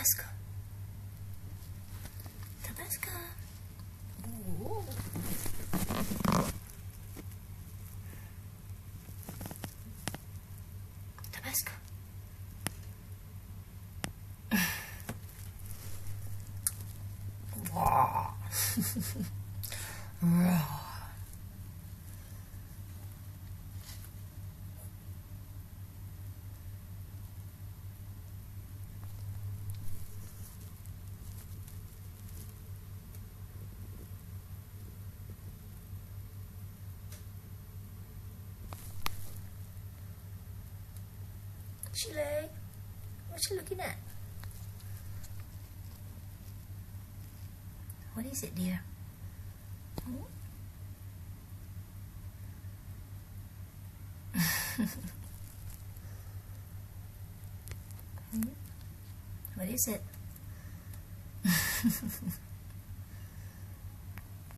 Tabasco. Tabasco. Ooh. Tabasco. Raw. Raw. Chile, what you looking at? What is it, dear? Hmm? Hmm? What is it?